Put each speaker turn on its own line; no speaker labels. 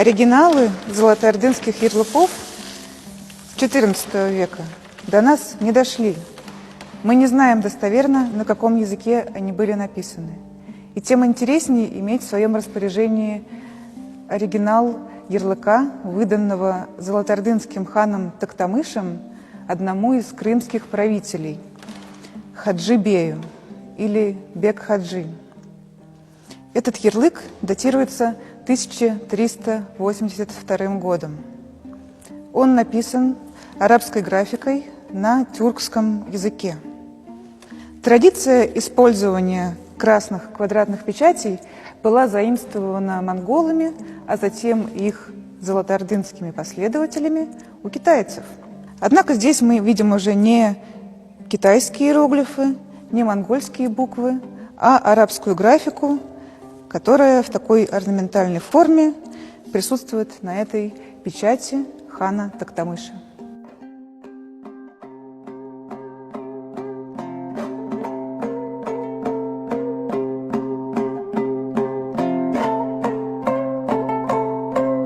Оригиналы золотоордынских ярлыков XIV века до нас не дошли. Мы не знаем достоверно, на каком языке они были написаны. И тем интереснее иметь в своем распоряжении оригинал ярлыка, выданного золотоордынским ханом Токтамышем одному из крымских правителей, Хаджи-бею или Бек-хаджи. Этот ярлык датируется 1382 годом. Он написан арабской графикой на тюркском языке. Традиция использования красных квадратных печатей была заимствована монголами, а затем их золотоордынскими последователями у китайцев. Однако здесь мы видим уже не китайские иероглифы, не монгольские буквы, а арабскую графику, которая в такой орнаментальной форме присутствует на этой печати хана Токтамыша.